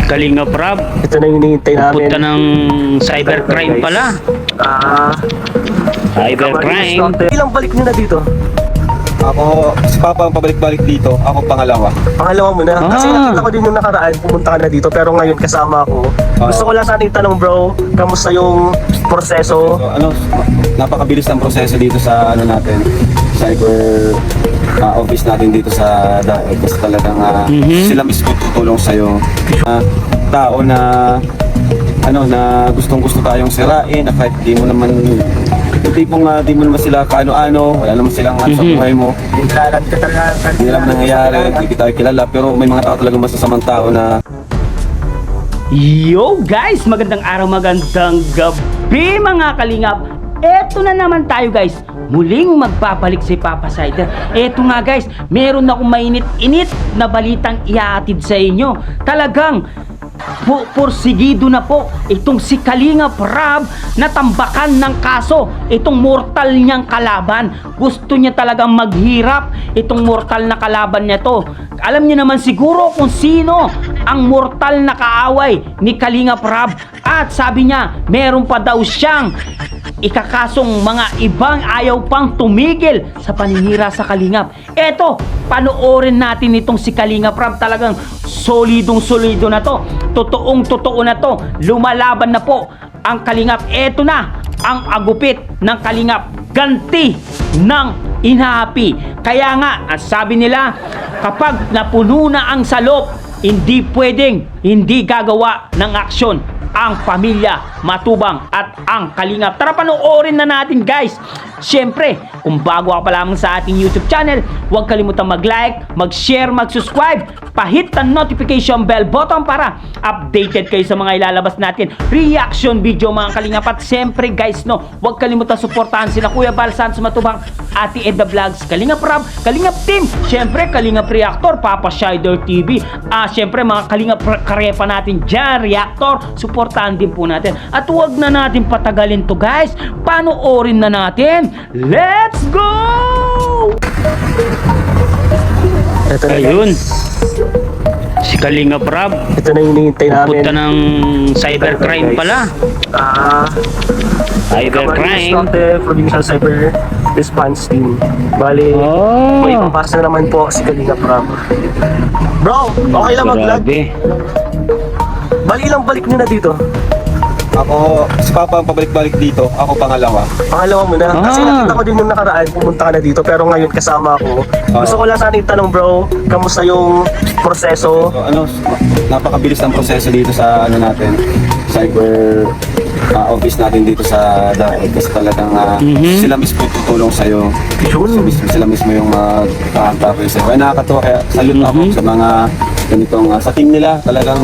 Kalinga Prab, Ito na yung hinihintay namin. punta ng cybercrime pala. Cybercrime. Ilang balik nyo na dito? Ako, si Papa ang pabalik-balik dito. Ako pangalawa. Pangalawa mo na? Kasi nakita ko din yung nakaraan, pumunta ka na dito. Pero ngayon kasama ako. Gusto ko lang sana itanong bro, kamusta yung proseso? So, napakabilis ng proseso dito sa natin, cyber office natin dito sa DAE. Kasi talagang sila mismo tutulong sa'yo. Tao na na gustong-gusto tayong sirain, na kahit di mo naman di mo naman sila kaano-ano, wala naman silang sa buhay mo. Hindi naman nangyayari, hindi kita kilala, pero may mga tao talagang masasamang tao na Yo guys, magandang araw, magandang gabi mga kalingap. Eto na naman tayo guys, muling magbabalik si Papa Sider. Eto nga guys, meron akong mainit-init na balitang ihahatid sa inyo. Talagang porsigido na po itong si Kalinga Prab na tambakan ng kaso, itong mortal niyang kalaban. Gusto niya talagang maghirap itong mortal na kalaban niya to. Alam niyo naman siguro kung sino ang mortal na kaaway ni Kalinga Prab. At sabi niya, meron pa daw siyang ikakasong mga ibang ayaw pang tumigil sa paninira sa Kalingap. Eto, panoorin natin itong si Kalinga Prab. Talagang solidong-solido na to. Totoong-totoo na to. Lumalaban na po ang Kalingap. Eto na ang agupit ng Kalingap. Ganti ng inhahapi. Kaya nga, ang sabi nila, kapag napuno na ang salop, hindi pwedeng hindi gagawa ng aksyon ang pamilya Matubang at ang Kalingap. Tara, panoorin na natin guys. Siyempre, kung bago ka pa lamang sa ating YouTube channel, huwag kalimutang mag-like, mag-share, mag-subscribe, pahit ang notification bell button para updated kayo sa mga ilalabas natin reaction video mga Kalingap. At siyempre guys, huwag kalimutang suportahan sila Kuya Bal Santos Matubang, Ate Edda Vlogs, Kalinga Prab, Kalingap Team, siyempre Kalingap Reactor, Papa Shider TV, siyempre mga Kalingap karepa natin dyan, Reactor, suportahan din po natin. At huwag na natin patagalin to guys, panoorin na natin. Let's go! Ito na Ayun, guys. si Kalinga Prab, Ito na yung hinihintay namin. punta ng cybercrime pala. Cybercrime. Provincial Cyber Response Team. Bali, may papasa na naman po si Kalinga Prab. Bro, okay lang mag-vlog? Grabe. Bali, ilang balik nyo na dito? ako, si Papa ang pabalik-balik dito. Ako pangalawa. Pangalawa mo na? Kasi nakita ko din yung nakaraan, pumunta ka na dito. Pero ngayon kasama ako. Gusto ko lang sana itanong bro, kamusta yung proseso? So, napakabilis ng proseso dito sa natin, cyber office natin dito sa DAE. Kasi talagang sila mismo tutulong sa'yo. Sila mismo yung magkakatapos sa'yo. Kaya nakakatuwa, kaya salute ako sa mga ganitong sa team nila. Talagang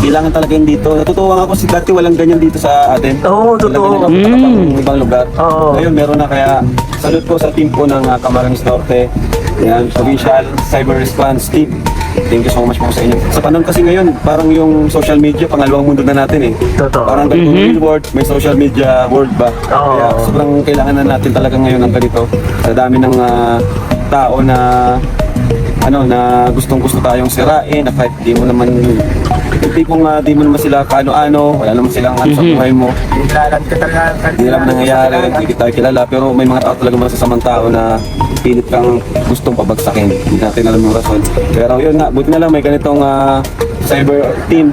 kailangan talaga yun dito. Natutuwa ako, si dati walang ganyan dito sa atin. Oo, totoo. Walang ibang lugar. Oo. Ngayon meron na, kaya salute ko sa team po ng Camarines Norte. Yan, Provincial Cyber Response Team. Thank you so much po sa inyo. Sa panahon kasi ngayon, parang yung social media, pangalawang mundo na natin eh. Totoo. Parang ganitong real world, may social media world ba? Oo. Kaya sobrang kailangan na natin talaga ngayon ng ganito. Sa dami ng tao na na gustong-gusto tayong sirain, na kahit di mo naman di mo naman sila kaano-ano, wala naman silang sa buhay mo. Hindi naman nangyayari, hindi kita kilala, pero may mga tao talaga masasamang tao na pilit kang gustong pabagsakin. Hindi natin alam yung rason. Pero yun na, buti na lang may ganitong cyber team.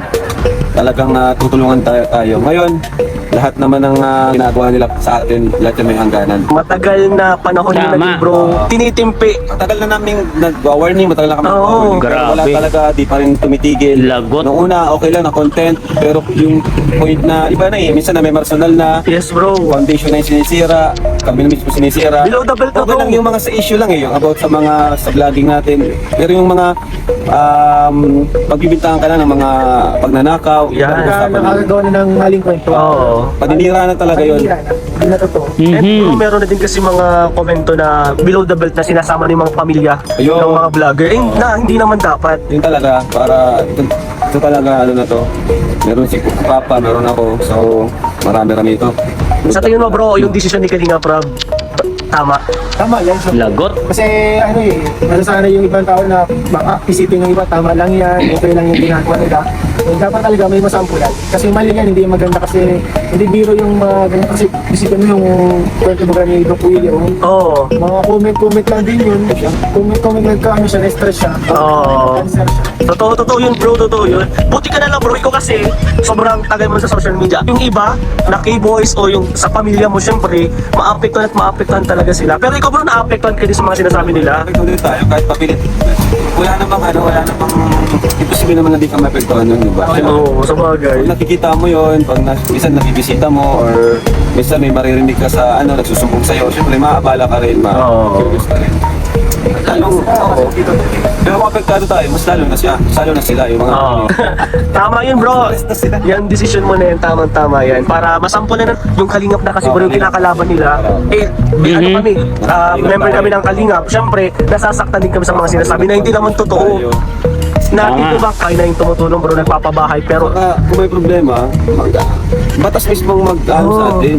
Talagang tutulungan tayo. Ngayon, lahat naman ng ginagawa nila sa atin, lahat yung may hangganan. Matagal na panahon nila Tama. bro, tinitimpi. Matagal na namin nag-warning, matagal na kami nag-warning. Pero wala grabe. talaga, di pa rin tumitigil. Lagot. Noong una, okay lang na content, pero yung point na, iba na eh, minsan na may personal na, Yes bro. foundation na yung sinisira, kami na mismo sinisira. Below the belt na Okay bro. lang yung mga sa issue lang eh, yung about sa vlogging natin. Pero yung mga pagbibintangan ka na ng mga pagnanakaw, Yan. nakakagawa na ng maling kwento. Oo. paninira na talaga yun. Hindi na totoo. Bro, meron na din kasi mga komento na below the belt na sinasama ng mga pamilya Ayun. ng mga vlogger. Na hindi naman dapat. Yun talaga, para ito talaga na to. Meron si Papa, meron ako. So, marami ito. Sa tingin mo bro, yung decision ni Kalinga Prab, Tama. Tama yan. So, Lagot. kasi ano eh, sana yung ibang tao na baka isipin ng iba, tama lang yan, okay lang yung ginagawa nila. So, dapat talaga may masampulan. Kasi mali yan, hindi maganda kasi hindi biro yung mga ganyan. Kasi isipin mo yung kwento mo ni Doc Willie. Oo. Mga comment lang din yun. Comment nagkaano siya, na-stress siya. Oo. Cancer siya. Totoo yun bro, totoo yun. Buti ka na lang bro, ikaw kasi sobrang tagal mo sa social media. Yung iba, na K-boys o yung sa pamilya mo, syempre, maapektuhan talaga sila. Pero ikaw bro, naapektuhan ka din sa mga sinasabi nila. Apekto din tayo kahit papilit. Wala namang imposible naman na di ka maapektuhan nun, di ba? Oo, sa bagay. Pag nakikita mo yun, pag minsan nakibisita mo or minsan may maririnig ka sa nagsusumbong sa'yo, syempre maabala ka rin, ma-curious ka rin. Oo. Pero kung apektado tayo, mas lalo na sila yung mga Oo. Tama yun bro. Yan decision mo na yan, tamang-tama yan. Para masampulan na yung Kalingap na kasi bro yung kinakalaban nila. Ano kami, member kami ng Kalingap. Siyempre, nasasaktan din kami sa mga sinasabi na hindi naman totoo. Na ito ba kayo na yung tumutulong bro, nagpapabahay. Pero Saka kung may problema, batas mismong sa atin,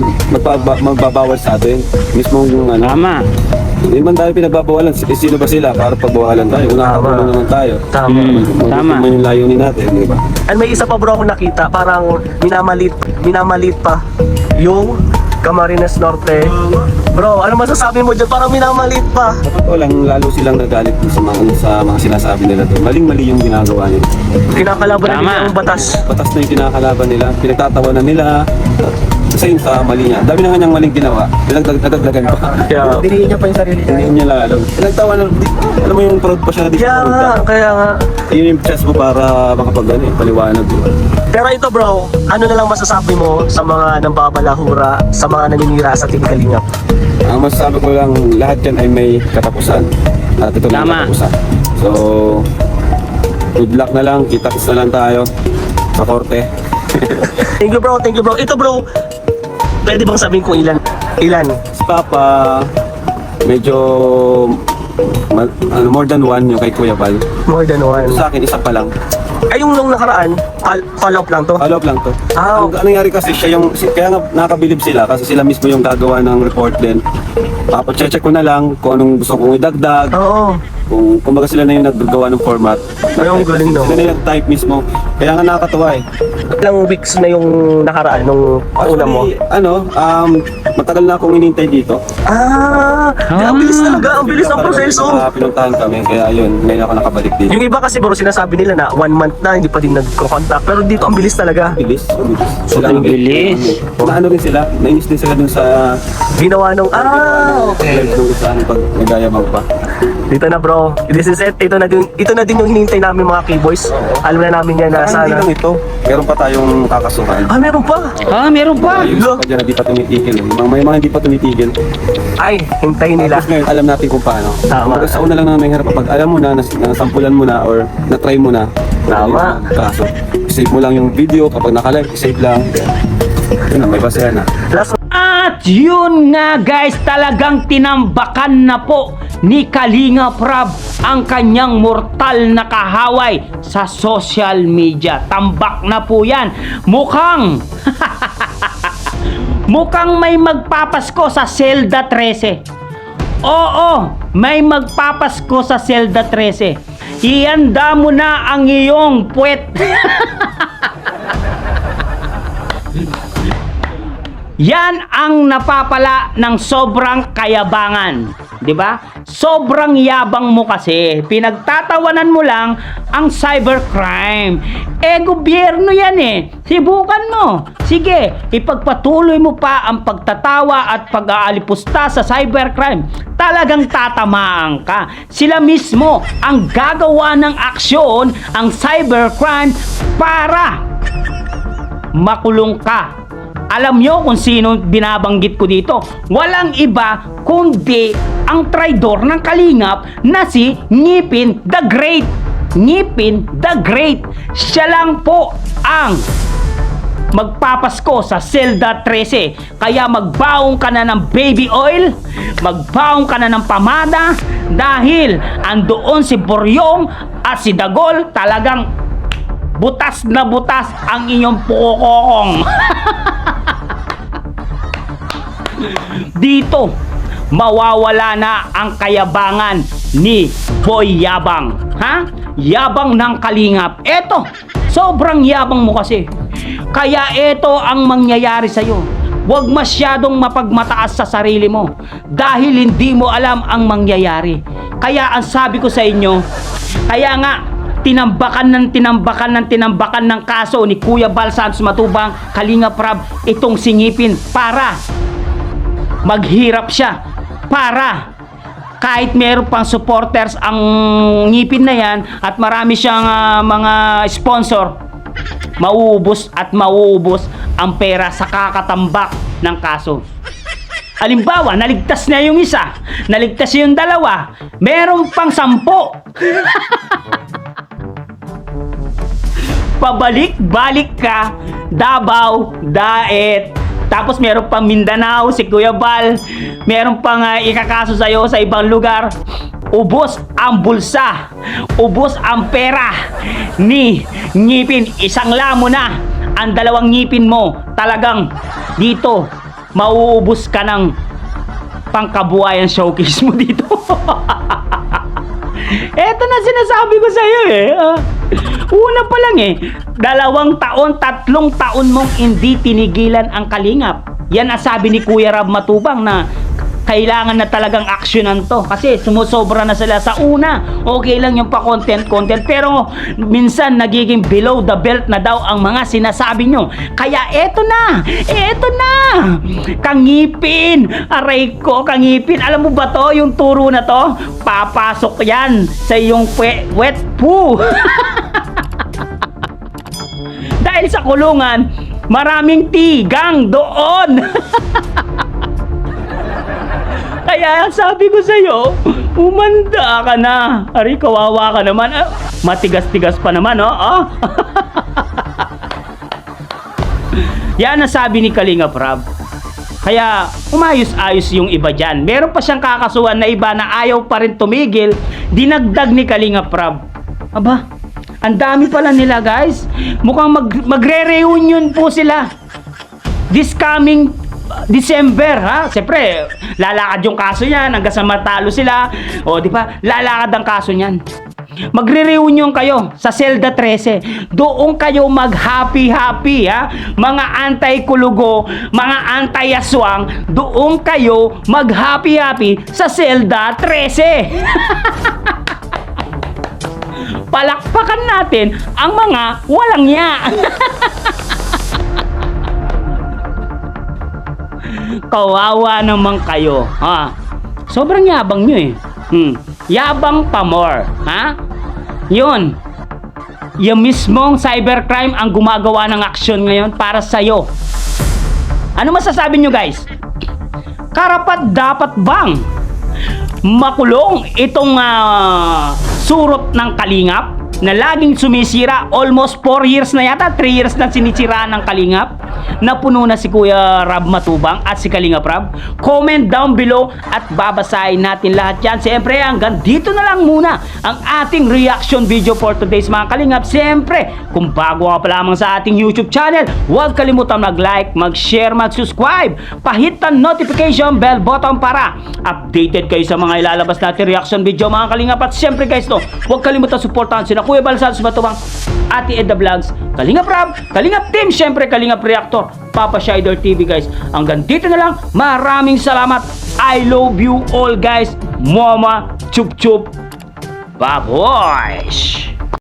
magbabawal sa atin. Mismong yung Tama. hindi man tayo pinagbabawalan. Sino ba sila para pagbawalan tayo? Nakakatulong naman tayo. tama. Tama. Tama yung layunin natin, di ba? And may isa pa bro akong nakita, parang minamalit pa yung Camarines Norte. Bro, ano masasabi mo dyan? Parang minamalit pa. Sa totoo lang, lalo silang nagalit sa mga sinasabi nila doon. Maling-mali yung ginagawa nila. Kinakalaban na Tama. nila yung batas. Batas na yung kinakalaban nila, pinagtatawanan nila. Kasi yun sa mali niya. Dami na kanyang maling ginawa. Pinagdagdagan pa. Yeah. Dinihin niya pa yung sarili niya. Hindi niya lalo. Pinagtawanan, alam mo yung proud pa siya na di siya proud ka. Kaya nga. Yun yung chance mo para paliwanag. Di ba? Pero ito bro, ano na lang masasabi mo sa mga nambabalahura, sa mga naninira sa Team Kalingap? Ang masasabi ko lang, lahat yan ay may katapusan. At ito na yung Tama. katapusan. So, good luck na lang. Kita-kits na lang tayo sa korte. Thank you bro, thank you bro. Ito bro, pwede bang sabihin ko ilan? Si Papa, medyo more than one yung kay Kuya Val. More than one. Sa akin, isa pa lang. Ay, yung nung nakaraan, follow up lang to? Follow up lang to. Ah, Ang nangyari kasi kaya nga nakakabilib sila kasi sila mismo yung gagawa ng report din. Tapos check ko na lang kung anong gusto kong idagdag. Oo. Kung kumbaga sila na yung naggawa ng format. Ay, ang galing Sila naman. na yung type mismo. Kaya nga nakakatuwa eh. Ilang weeks na yung nakaraan nung una mo? Matagal na akong inintay dito. Ang bilis talaga, ang bilis ng proseso. Pinuntahan kami, kaya yun, ngayon ako nakabalik dito. Yung iba kasi bro, sinasabi nila na 1 month na, hindi pa din nagko-contact. Pero dito, ang bilis talaga. Bilis. Sobrang bilis. Naano rin sila, nainis din sila dun sa Ginawa nung, okay. live dun sa pag nagayabang pa. Dito na bro, this is it. Ito na din yung hinihintay namin mga K-boys. Alam na namin yan na Saka hindi sana. lang ito, meron pa tayong kakasuhan. Meron pa. Meron pa. Yung pa dyan, hindi pa tumitigil. May mga hindi pa tumitigil. Ay, hintayin nila. Tapos ngayon, alam natin kung paano. Tama. Sa una lang na may hirap pag alam mo na, nasampulan mo na, or na-try mo na. Tama. Kaso, save mo lang yung video, kapag naka-live, save lang. Yun na, may basehan na. Last At yun nga guys, talagang tinambakan na po ni Kalingap Rab ang kanyang mortal na kahaway sa social media. Tambak na po yan. Mukhang may magpapasko sa Zelda 13. Oo, may magpapasko sa Zelda 13. Ihanda mo na ang iyong puwet. Yan ang napapala ng sobrang kayabangan, 'di ba? Sobrang yabang mo kasi. Pinagtatawanan mo lang ang cybercrime. Gobyerno 'yan eh. Sibukan mo. Sige, ipagpatuloy mo pa ang pagtatawa at pag-aalipusta sa cybercrime. Talagang tatamaan ka. Sila mismo ang gagawa ng aksyon, ang cybercrime, para makulong ka. Alam nyo kung sino binabanggit ko dito? Walang iba kundi ang traidor ng Kalingap na si Ngipin the Great. Ngipin the Great. Siya lang po ang magpapasko sa Zelda 13. Kaya magbaong ka na ng baby oil, magbaong ka na ng pamada, dahil andoon si Boryong at si Dagol. Talagang butas na butas ang inyong pukokong. Dito, mawawala na ang kayabangan ni Boy Yabang. Ha? Yabang ng Kalingap. Eto, sobrang yabang mo kasi. Kaya eto ang mangyayari sa'yo. Huwag masyadong mapagmataas sa sarili mo dahil hindi mo alam ang mangyayari. Kaya ang sabi ko sa inyo, kaya nga tinambakan ng kaso ni Kuya Bal Santos Matubang, Kalingap Rab, itong singipin para maghirap siya, para kahit meron pang supporters ang ngipin na yan at marami siyang mga sponsor, mauubos at mauubos ang pera sa kakatambak ng kaso. Halimbawa, naligtas na yung isa, naligtas yung dalawa, meron pang 10. Pabalik-balik ka, Davao, Daet, tapos meron pang Mindanao, si Kuya Bal, meron pang ikakaso sa'yo sa ibang lugar. Ubos ang bulsa, ubos ang pera ni ngipin. Isang lamo na ang 2 ngipin mo. Talagang dito, mauubos ka ng pangkabuhayan showcase mo dito. Eto na sinasabi ko sa'yo eh. Una pa lang eh, 2 taon, 3 taon mong hindi tinigilan ang Kalingap. Yan ang sabi ni Kuya Rab Matubang na kailangan na talagang aksyonan to. Kasi sumusobra na sila sa una. Okay lang yung pa-content, pero minsan nagiging below the belt na daw ang mga sinasabi nyo. Kaya eto na! Kangipin! Aray ko, kangipin. Alam mo ba to, yung turo na to? Papasok yan sa iyong wet poo. Dahil sa kulungan, maraming tigang doon. Kaya sabi ko sa'yo, umanda ka na. Ari, kawawa ka naman. Matigas-tigas pa naman, oh. Yan ang sabi ni Kalingap Rab. Kaya umayos-ayos yung iba dyan. Meron pa siyang kakasuhan na iba na ayaw pa rin tumigil. Dinagdag ni Kalingap Rab. Aba, ang dami pala nila, guys. Mukhang magre-reunion po sila this coming December, ha? Siyempre, lalakad yung kaso niyan hanggang sa matalo sila. O, di ba? Lalakad ang kaso niyan. Magre-reunion kayo sa Celda 13. Doon kayo mag-happy-happy, ha? Mga anti-kulugo, mga anti-aswang, doon kayo mag-happy-happy sa Celda 13. Palakpakan natin ang mga walang ya. Kawawa naman kayo, ha? Sobrang yabang nyo eh. Yabang pa more, ha? Yun. Yung mismong cybercrime ang gumagawa ng aksyon ngayon para sa'yo. Ano masasabi nyo, guys? Karapat dapat bang makulong itong surot ng Kalingap na laging sumisira? Almost 4 years na yata, 3 years na sinisiraan ng Kalingap, na puno na si Kuya Rab Matubang at si Kalingap Rab. Comment down below at babasahin natin lahat yan. Siyempre, hanggang dito na lang muna ang ating reaction video for today's mga Kalingap. Siyempre, kung bago ka pa lamang sa ating YouTube channel, huwag kalimutan mag-like, mag-share, mag-subscribe. Pahit ang notification bell button para updated kayo sa mga ilalabas natin reaction video mga Kalingap. At siyempre guys, huwag kalimutan supportahan sina Kuya Bal Santos Matubang, Ate Edda Vlogs, Kalingap Rab, Kalingap Team, siyempre Kalingap Reactor, Papa Shider TV guys. Hanggang dito na lang. Maraming salamat. I love you all guys. Mama, chup chup. Bye boys.